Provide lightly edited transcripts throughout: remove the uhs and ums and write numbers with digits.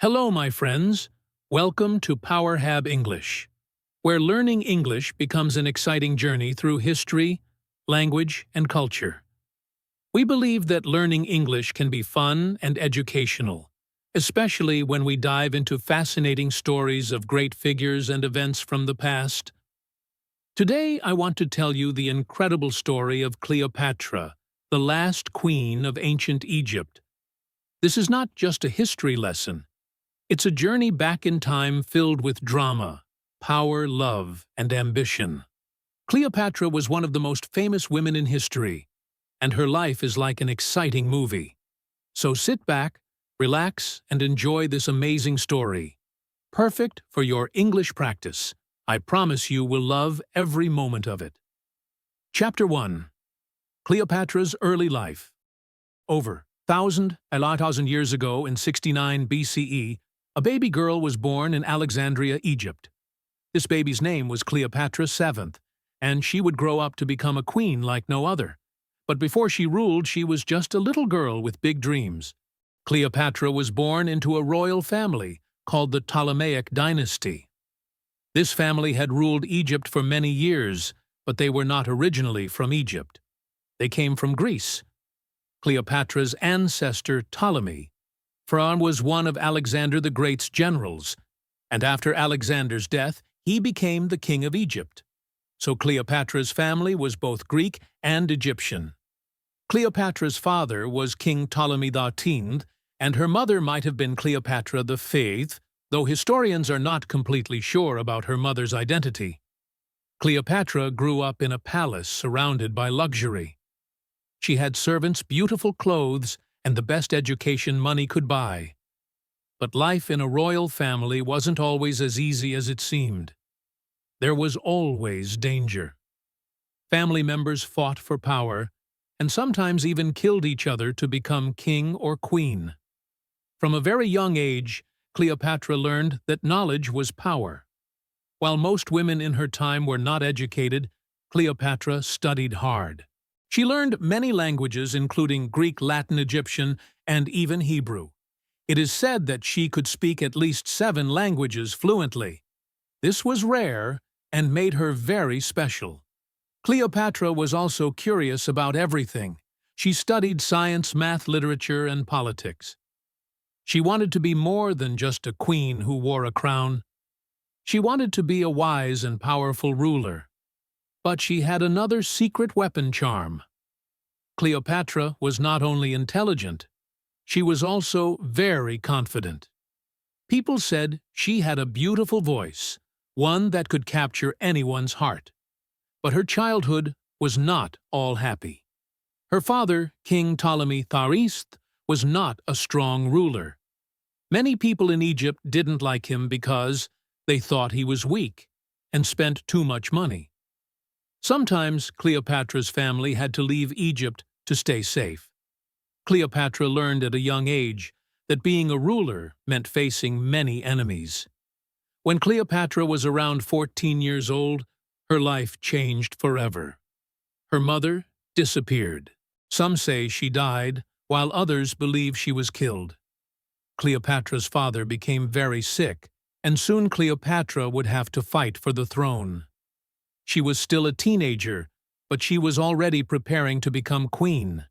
Hello, my friends. Welcome to PowerHab English, where learning English becomes an exciting journey through history, language, and culture. We believe that learning English can be fun and educational, especially when we dive into fascinating stories of great figures and events from the past. Today, I want to tell you the incredible story of Cleopatra, the last queen of ancient Egypt. This is not just a history lesson. It's a journey back in time filled with drama, power, love, and ambition. Cleopatra was one of the most famous women in history, and her life is like an exciting movie. So sit back, relax, and enjoy this amazing story. Perfect for your English practice. I promise you will love every moment of it. Chapter 1. Cleopatra's Early Life. Over a lot thousand years ago in 69 BCE, a baby girl was born in Alexandria, Egypt. This baby's name was Cleopatra VII, and she would grow up to become a queen like no other. But before she ruled, she was just a little girl with big dreams. Cleopatra was born into a royal family called the Ptolemaic dynasty. This family had ruled Egypt for many years, but they were not originally from Egypt. They came from Greece. Cleopatra's ancestor Ptolemy was one of Alexander the Great's generals, and after Alexander's death, he became the king of Egypt. So Cleopatra's family was both Greek and Egyptian. Cleopatra's father was King Ptolemy XIII, and her mother might have been Cleopatra V, though historians are not completely sure about her mother's identity. Cleopatra grew up in a palace surrounded by luxury. She had servants, beautiful clothes, and the best education money could buy. But life in a royal family wasn't always as easy as it seemed. There was always danger. Family members fought for power, and sometimes even killed each other to become king or queen. From a very young age, Cleopatra learned that knowledge was power. While most women in her time were not educated, Cleopatra studied hard. She learned many languages, including Greek, Latin, Egyptian, and even Hebrew. It is said that she could speak at least 7 languages fluently. This was rare and made her very special. Cleopatra was also curious about everything. She studied science, math, literature, and politics. She wanted to be more than just a queen who wore a crown. She wanted to be a wise and powerful ruler. But she had another secret weapon charm. Cleopatra was not only intelligent, she was also very confident. People said she had a beautiful voice, one that could capture anyone's heart. But her childhood was not all happy. Her father, King Ptolemy XIII, was not a strong ruler. Many people in Egypt didn't like him because they thought he was weak and spent too much money. Sometimes Cleopatra's family had to leave Egypt to stay safe. Cleopatra learned at a young age that being a ruler meant facing many enemies. When Cleopatra was around 14 years old, her life changed forever. Her mother disappeared. Some say she died, while others believe she was killed. Cleopatra's father became very sick, and soon Cleopatra would have to fight for the throne. She was still a teenager, but she was already preparing to become queen.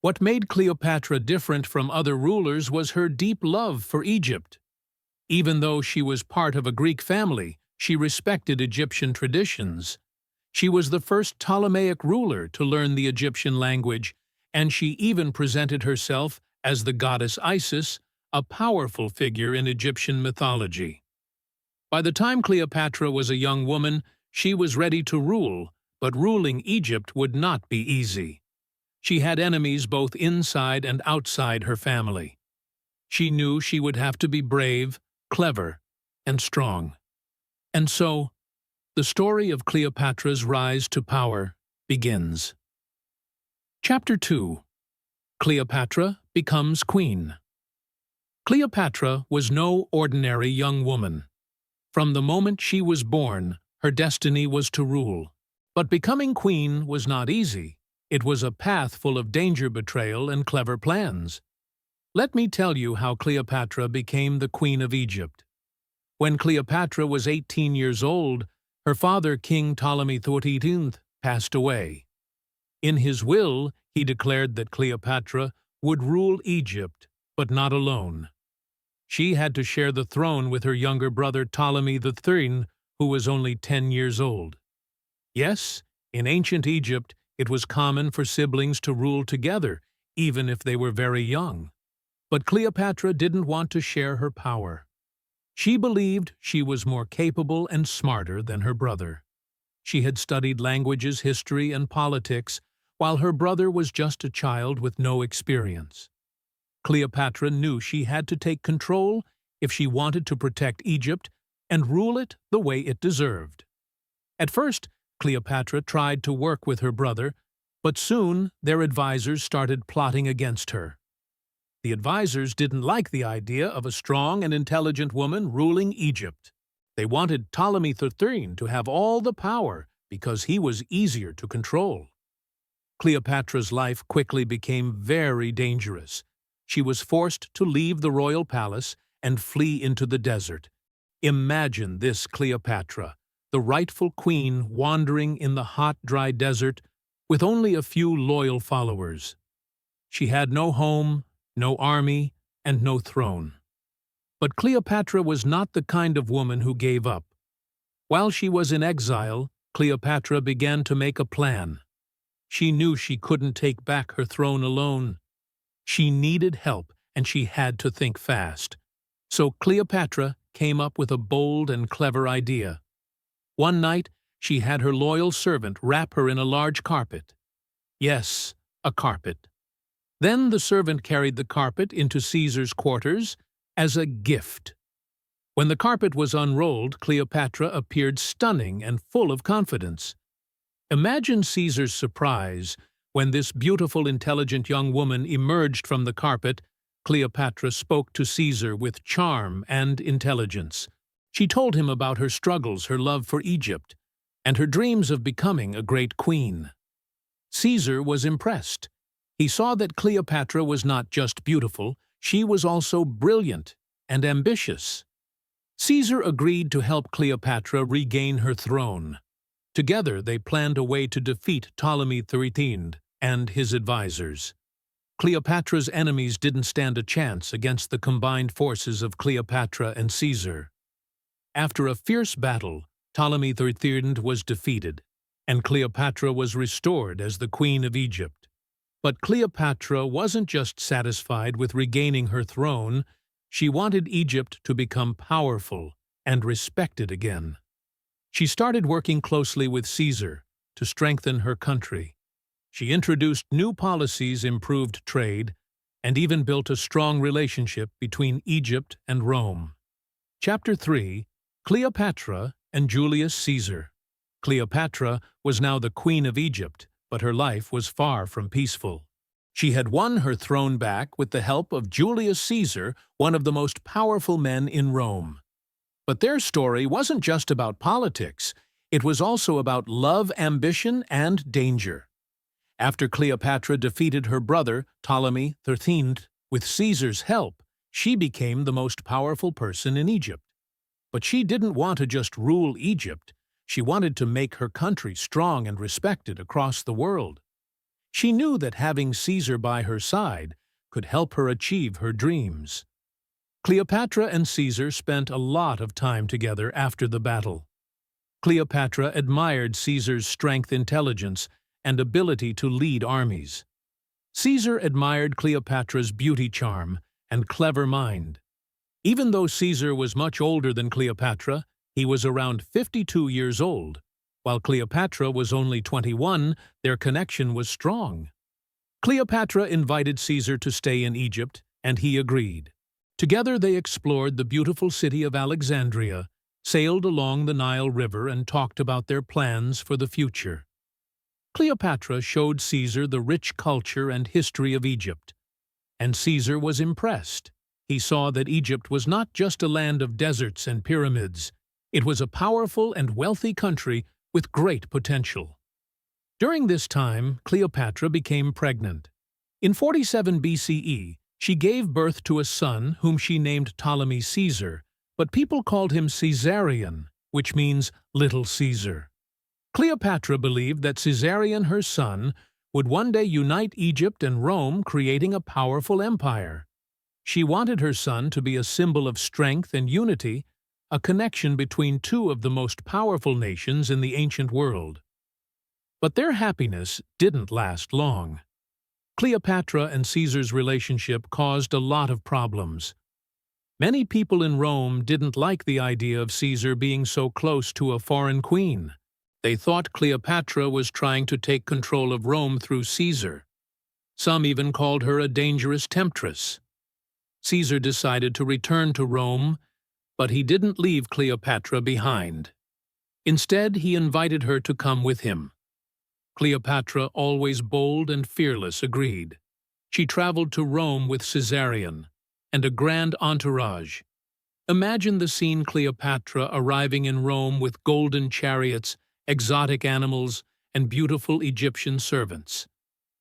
What made Cleopatra different from other rulers was her deep love for Egypt. Even though she was part of a Greek family, she respected Egyptian traditions. She was the first Ptolemaic ruler to learn the Egyptian language, and she even presented herself as the goddess Isis, a powerful figure in Egyptian mythology. By the time Cleopatra was a young woman, she was ready to rule, but ruling Egypt would not be easy. She had enemies both inside and outside her family. She knew she would have to be brave, clever, and strong. And so, the story of Cleopatra's rise to power begins. Chapter 2. Cleopatra becomes queen. Cleopatra was no ordinary young woman. From the moment she was born, her destiny was to rule. But becoming queen was not easy. It was a path full of danger, betrayal, and clever plans. Let me tell you how Cleopatra became the Queen of Egypt. When Cleopatra was 18 years old, her father, King Ptolemy XIII, passed away. In his will, he declared that Cleopatra would rule Egypt, but not alone. She had to share the throne with her younger brother Ptolemy III, who was only 10 years old. Yes, in ancient Egypt, it was common for siblings to rule together, even if they were very young. But Cleopatra didn't want to share her power. She believed she was more capable and smarter than her brother. She had studied languages, history, and politics, while her brother was just a child with no experience. Cleopatra knew she had to take control if she wanted to protect Egypt and rule it the way it deserved. At first, Cleopatra tried to work with her brother, but soon their advisors started plotting against her. The advisors didn't like the idea of a strong and intelligent woman ruling Egypt. They wanted Ptolemy XIII to have all the power because he was easier to control. Cleopatra's life quickly became very dangerous. She was forced to leave the royal palace and flee into the desert. Imagine this Cleopatra, the rightful queen, wandering in the hot, dry desert with only a few loyal followers. She had no home, no army, and no throne. But Cleopatra was not the kind of woman who gave up. While she was in exile, Cleopatra began to make a plan. She knew she couldn't take back her throne alone. She needed help, and she had to think fast. So Cleopatra came up with a bold and clever idea. One night, she had her loyal servant wrap her in a large carpet. Yes, a carpet. Then the servant carried the carpet into Caesar's quarters as a gift. When the carpet was unrolled, Cleopatra appeared stunning and full of confidence. Imagine Caesar's surprise when this beautiful, intelligent young woman emerged from the carpet. Cleopatra spoke to Caesar with charm and intelligence. She told him about her struggles, her love for Egypt, and her dreams of becoming a great queen. Caesar was impressed. He saw that Cleopatra was not just beautiful, she was also brilliant and ambitious. Caesar agreed to help Cleopatra regain her throne. Together they planned a way to defeat Ptolemy XIII and his advisors. Cleopatra's enemies didn't stand a chance against the combined forces of Cleopatra and Caesar. After a fierce battle, Ptolemy XIII was defeated, and Cleopatra was restored as the Queen of Egypt. But Cleopatra wasn't just satisfied with regaining her throne, she wanted Egypt to become powerful and respected again. She started working closely with Caesar to strengthen her country. She introduced new policies, improved trade, and even built a strong relationship between Egypt and Rome. Chapter 3: Cleopatra and Julius Caesar. Cleopatra was now the Queen of Egypt, but her life was far from peaceful. She had won her throne back with the help of Julius Caesar, one of the most powerful men in Rome. But their story wasn't just about politics, it was also about love, ambition, and danger. After Cleopatra defeated her brother, Ptolemy XIII, with Caesar's help, she became the most powerful person in Egypt. But she didn't want to just rule Egypt. She wanted to make her country strong and respected across the world. She knew that having Caesar by her side could help her achieve her dreams. Cleopatra and Caesar spent a lot of time together after the battle. Cleopatra admired Caesar's strength, intelligence, and ability to lead armies. Caesar admired Cleopatra's beauty, charm, and clever mind. Even though Caesar was much older than Cleopatra, he was around 52 years old. While Cleopatra was only 21, their connection was strong. Cleopatra invited Caesar to stay in Egypt, and he agreed. Together they explored the beautiful city of Alexandria, sailed along the Nile River, and talked about their plans for the future. Cleopatra showed Caesar the rich culture and history of Egypt, and Caesar was impressed. He saw that Egypt was not just a land of deserts and pyramids. It was a powerful and wealthy country with great potential. During this time, Cleopatra became pregnant. In 47 BCE, She gave birth to a son whom she named Ptolemy Caesar, but people called him Caesarion, which means Little Caesar. Cleopatra believed that Caesarion, her son, would one day unite Egypt and Rome, creating a powerful empire. She wanted her son to be a symbol of strength and unity, a connection between two of the most powerful nations in the ancient world. But their happiness didn't last long. Cleopatra and Caesar's relationship caused a lot of problems. Many people in Rome didn't like the idea of Caesar being so close to a foreign queen. They thought Cleopatra was trying to take control of Rome through Caesar. Some even called her a dangerous temptress. Caesar decided to return to Rome, but he didn't leave Cleopatra behind. Instead, he invited her to come with him. Cleopatra, always bold and fearless, agreed. She traveled to Rome with Caesarion and a grand entourage. Imagine the scene: Cleopatra arriving in Rome with golden chariots, exotic animals, and beautiful Egyptian servants.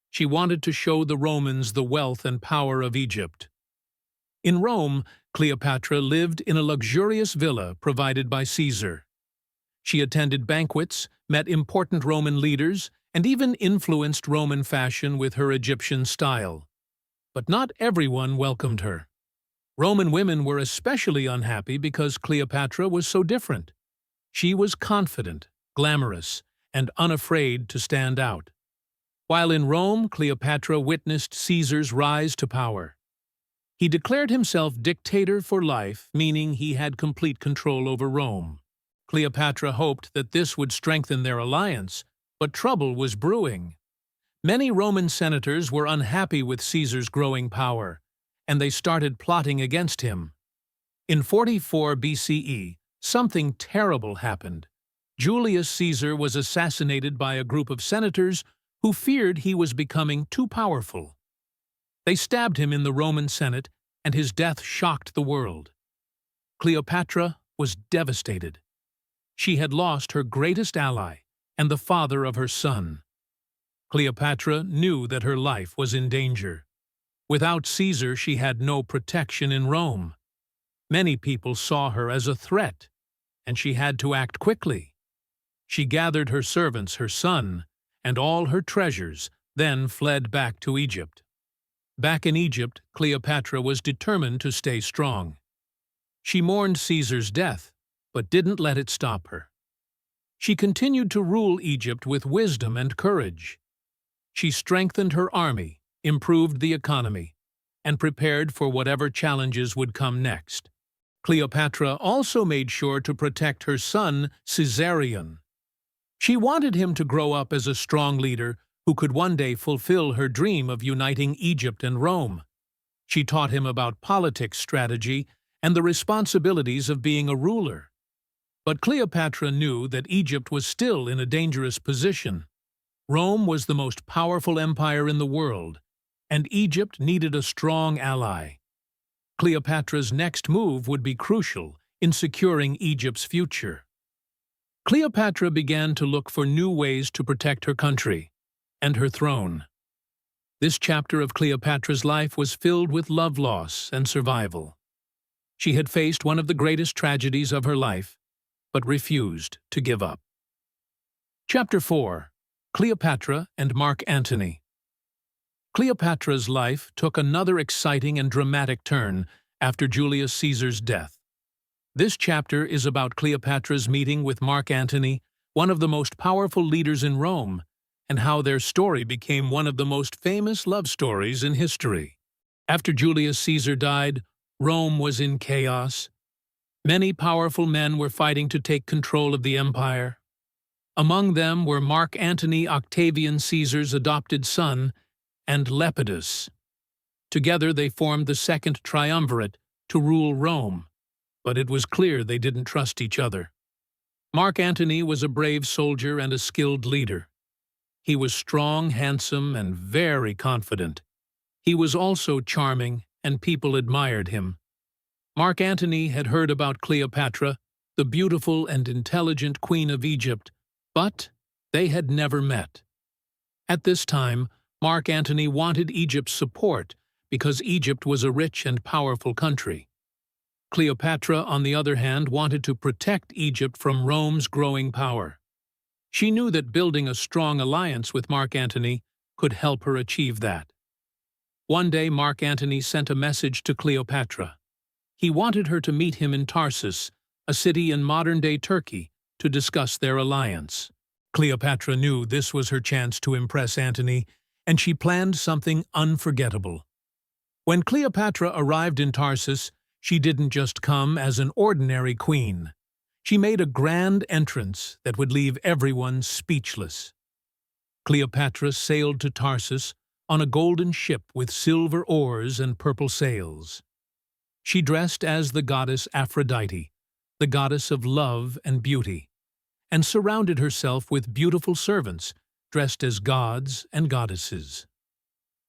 She wanted to show the Romans the wealth and power of Egypt. In Rome, Cleopatra lived in a luxurious villa provided by Caesar. She attended banquets, met important Roman leaders, and even influenced Roman fashion with her Egyptian style. But not everyone welcomed her. Roman women were especially unhappy because Cleopatra was so different. She was confident, glamorous, and unafraid to stand out. While in Rome, Cleopatra witnessed Caesar's rise to power. He declared himself dictator for life, meaning he had complete control over Rome. Cleopatra hoped that this would strengthen their alliance, but trouble was brewing. Many Roman senators were unhappy with Caesar's growing power, and they started plotting against him. In 44 BCE, something terrible happened. Julius Caesar was assassinated by a group of senators who feared he was becoming too powerful. They stabbed him in the Roman Senate, and his death shocked the world. Cleopatra was devastated. She had lost her greatest ally and the father of her son. Cleopatra knew that her life was in danger. Without Caesar, she had no protection in Rome. Many people saw her as a threat, and she had to act quickly. She gathered her servants, her son, and all her treasures, then fled back to Egypt. Back in Egypt, Cleopatra was determined to stay strong. She mourned Caesar's death, but didn't let it stop her. She continued to rule Egypt with wisdom and courage. She strengthened her army, improved the economy, and prepared for whatever challenges would come next. Cleopatra also made sure to protect her son, Caesarion. She wanted him to grow up as a strong leader who could one day fulfill her dream of uniting Egypt and Rome. She taught him about politics, strategy, and the responsibilities of being a ruler. But Cleopatra knew that Egypt was still in a dangerous position. Rome was the most powerful empire in the world, and Egypt needed a strong ally. Cleopatra's next move would be crucial in securing Egypt's future. Cleopatra began to look for new ways to protect her country and her throne. This chapter of Cleopatra's life was filled with love loss and survival. She had faced one of the greatest tragedies of her life, but refused to give up. Chapter 4. Cleopatra and Mark Antony. Cleopatra's life took another exciting and dramatic turn after Julius Caesar's death. This chapter is about Cleopatra's meeting with Mark Antony, one of the most powerful leaders in Rome, and how their story became one of the most famous love stories in history. After Julius Caesar died, Rome was in chaos. Many powerful men were fighting to take control of the empire. Among them were Mark Antony, Octavian Caesar's adopted son, and Lepidus. Together they formed the Second Triumvirate to rule Rome, but it was clear they didn't trust each other. Mark Antony was a brave soldier and a skilled leader. He was strong, handsome, and very confident. He was also charming, and people admired him. Mark Antony had heard about Cleopatra, the beautiful and intelligent Queen of Egypt, but they had never met. At this time, Mark Antony wanted Egypt's support because Egypt was a rich and powerful country. Cleopatra, on the other hand, wanted to protect Egypt from Rome's growing power. She knew that building a strong alliance with Mark Antony could help her achieve that. One day, Mark Antony sent a message to Cleopatra. He wanted her to meet him in Tarsus, a city in modern-day Turkey, to discuss their alliance. Cleopatra knew this was her chance to impress Antony, and she planned something unforgettable. When Cleopatra arrived in Tarsus, she didn't just come as an ordinary queen. She made a grand entrance that would leave everyone speechless. Cleopatra sailed to Tarsus on a golden ship with silver oars and purple sails. She dressed as the goddess Aphrodite, the goddess of love and beauty, and surrounded herself with beautiful servants dressed as gods and goddesses.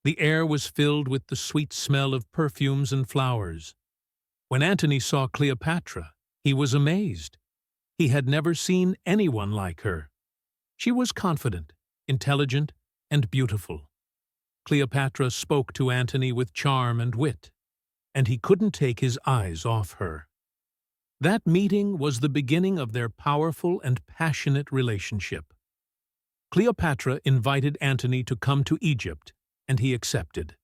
The air was filled with the sweet smell of perfumes and flowers. When Antony saw Cleopatra, he was amazed. He had never seen anyone like her. She was confident, intelligent, and beautiful. Cleopatra spoke to Antony with charm and wit, and he couldn't take his eyes off her. That meeting was the beginning of their powerful and passionate relationship. Cleopatra invited Antony to come to Egypt, and he accepted.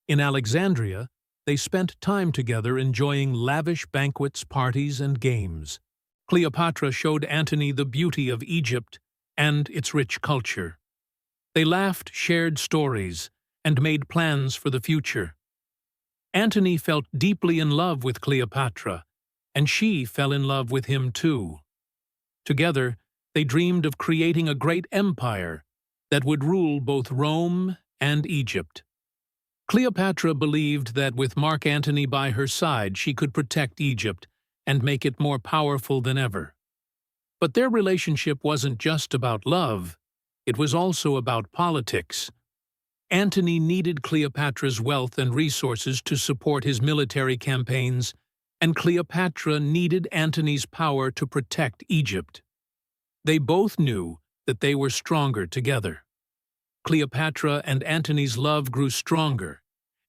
In Alexandria, they spent time together enjoying lavish banquets, parties, and games. Cleopatra showed Antony the beauty of Egypt and its rich culture. They laughed, shared stories, and made plans for the future. Antony felt deeply in love with Cleopatra, and she fell in love with him too. Together, they dreamed of creating a great empire that would rule both Rome and Egypt. Cleopatra believed that with Mark Antony by her side, she could protect Egypt and make it more powerful than ever. But their relationship wasn't just about love, it was also about politics. Antony needed Cleopatra's wealth and resources to support his military campaigns, and Cleopatra needed Antony's power to protect Egypt. They both knew that they were stronger together. Cleopatra and Antony's love grew stronger,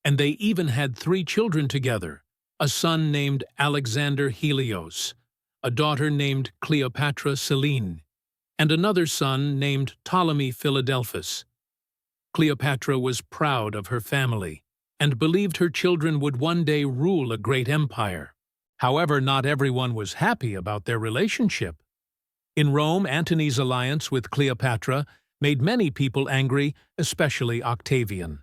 and they even had 3 children together, a son named Alexander Helios, a daughter named Cleopatra Selene, and another son named Ptolemy Philadelphus. Cleopatra was proud of her family and believed her children would one day rule a great empire. However, not everyone was happy about their relationship. In Rome, Antony's alliance with Cleopatra made many people angry, especially Octavian.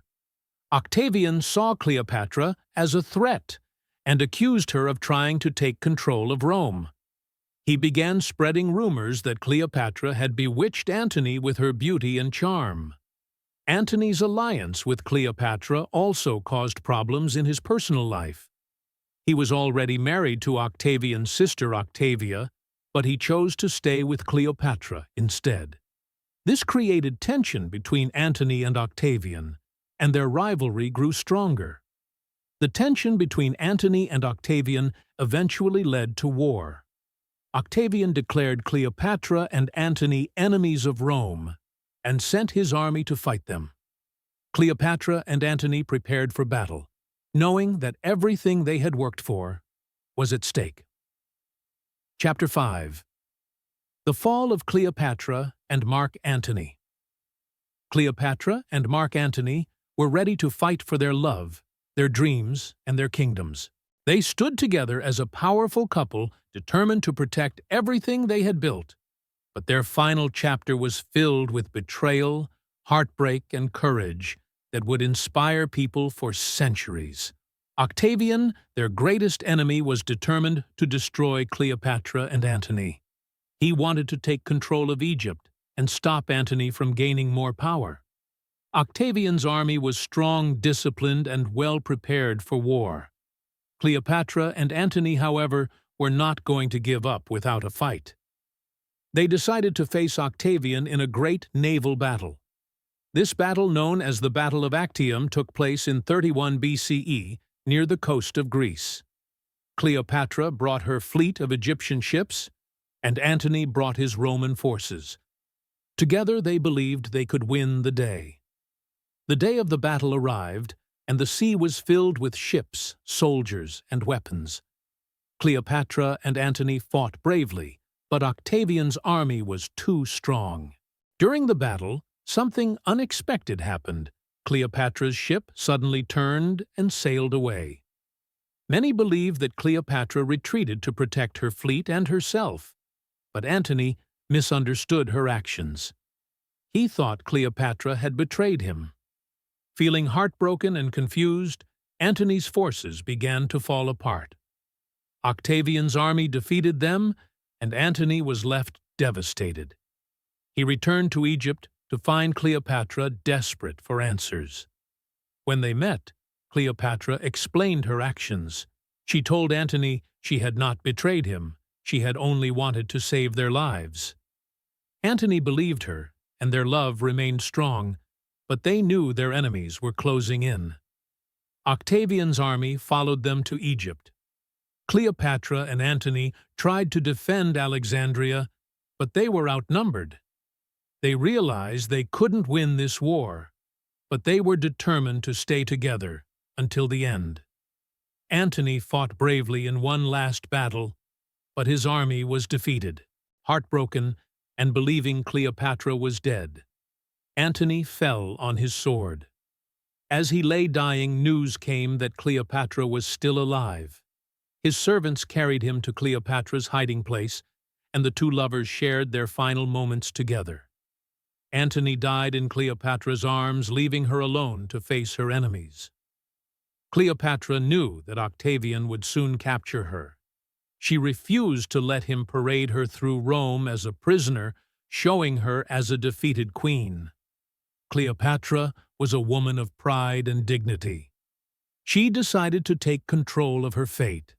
Octavian saw Cleopatra as a threat and accused her of trying to take control of Rome. He began spreading rumors that Cleopatra had bewitched Antony with her beauty and charm. Antony's alliance with Cleopatra also caused problems in his personal life. He was already married to Octavian's sister Octavia, but he chose to stay with Cleopatra instead. This created tension between Antony and Octavian, and their rivalry grew stronger. The tension between Antony and Octavian eventually led to war. Octavian declared Cleopatra and Antony enemies of Rome and sent his army to fight them. Cleopatra and Antony prepared for battle, knowing that everything they had worked for was at stake. Chapter 5. The Fall of Cleopatra and Mark Antony. Cleopatra and Mark Antony were ready to fight for their love, their dreams, and their kingdoms. They stood together as a powerful couple determined to protect everything they had built. But their final chapter was filled with betrayal, heartbreak, and courage that would inspire people for centuries. Octavian, their greatest enemy, was determined to destroy Cleopatra and Antony. He wanted to take control of Egypt and stop Antony from gaining more power. Octavian's army was strong, disciplined, and well prepared for war. Cleopatra and Antony, however, were not going to give up without a fight. They decided to face Octavian in a great naval battle. This battle, known as the Battle of Actium, took place in 31 BCE near the coast of Greece. Cleopatra brought her fleet of Egyptian ships, and Antony brought his Roman forces. Together they believed they could win the day. The day of the battle arrived, and the sea was filled with ships, soldiers, and weapons. Cleopatra and Antony fought bravely, but Octavian's army was too strong. During the battle, something unexpected happened. Cleopatra's ship suddenly turned and sailed away. Many believe that Cleopatra retreated to protect her fleet and herself, but Antony misunderstood her actions. He thought Cleopatra had betrayed him. Feeling heartbroken and confused, Antony's forces began to fall apart. Octavian's army defeated them, and Antony was left devastated. He returned to Egypt to find Cleopatra desperate for answers. When they met, Cleopatra explained her actions. She told Antony she had not betrayed him, she had only wanted to save their lives. Antony believed her, and their love remained strong, but they knew their enemies were closing in. Octavian's army followed them to Egypt. Cleopatra and Antony tried to defend Alexandria, but they were outnumbered. They realized they couldn't win this war, but they were determined to stay together until the end. Antony fought bravely in one last battle, but his army was defeated. Heartbroken and believing Cleopatra was dead, Antony fell on his sword. As he lay dying, news came that Cleopatra was still alive. His servants carried him to Cleopatra's hiding place, and the two lovers shared their final moments together. Antony died in Cleopatra's arms, leaving her alone to face her enemies. Cleopatra knew that Octavian would soon capture her. She refused to let him parade her through Rome as a prisoner, showing her as a defeated queen. Cleopatra was a woman of pride and dignity. She decided to take control of her fate.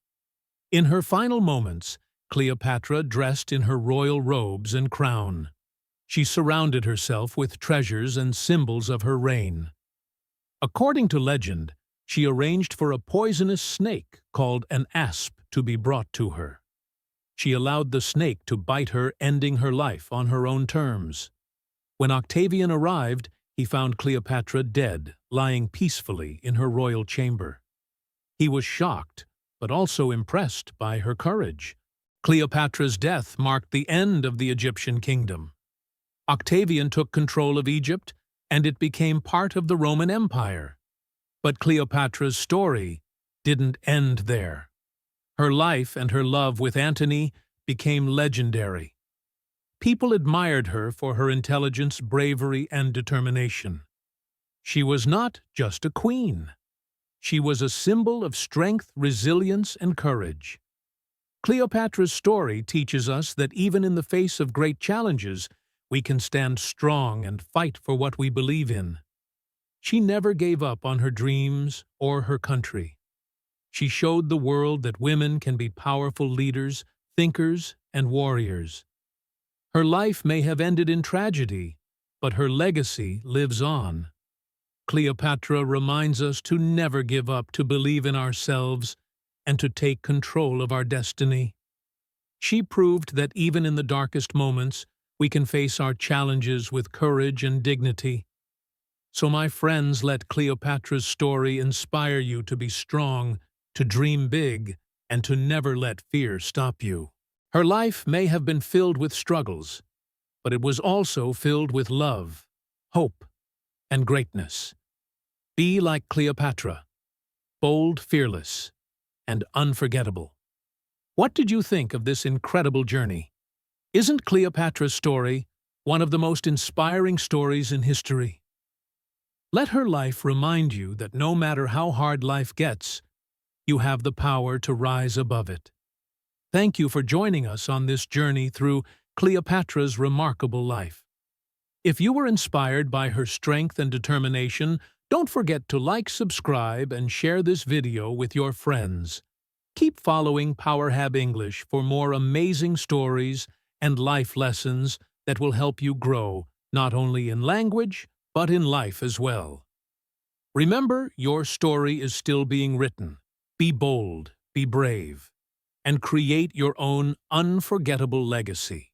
In her final moments, Cleopatra dressed in her royal robes and crown. She surrounded herself with treasures and symbols of her reign. According to legend, she arranged for a poisonous snake called an asp to be brought to her. She allowed the snake to bite her, ending her life on her own terms. When Octavian arrived, he found Cleopatra dead, lying peacefully in her royal chamber. He was shocked, but also impressed by her courage. Cleopatra's death marked the end of the Egyptian kingdom. Octavian took control of Egypt, and it became part of the Roman Empire. But Cleopatra's story didn't end there. Her life and her love with Antony became legendary. People admired her for her intelligence, bravery, and determination. She was not just a queen. She was a symbol of strength, resilience, and courage. Cleopatra's story teaches us that even in the face of great challenges, we can stand strong and fight for what we believe in. She never gave up on her dreams or her country. She showed the world that women can be powerful leaders, thinkers, and warriors. Her life may have ended in tragedy, but her legacy lives on. Cleopatra reminds us to never give up, to believe in ourselves, and to take control of our destiny. She proved that even in the darkest moments, we can face our challenges with courage and dignity. So, my friends, let Cleopatra's story inspire you to be strong, to dream big, and to never let fear stop you. Her life may have been filled with struggles, but it was also filled with love, hope, and greatness. Be like Cleopatra, bold, fearless, and unforgettable. What did you think of this incredible journey? Isn't Cleopatra's story one of the most inspiring stories in history? Let her life remind you that no matter how hard life gets, you have the power to rise above it. Thank you for joining us on this journey through Cleopatra's remarkable life. If you were inspired by her strength and determination, don't forget to like, subscribe, and share this video with your friends. Keep following PowerHab English for more amazing stories and life lessons that will help you grow, not only in language, but in life as well. Remember, your story is still being written. Be bold, be brave, and create your own unforgettable legacy.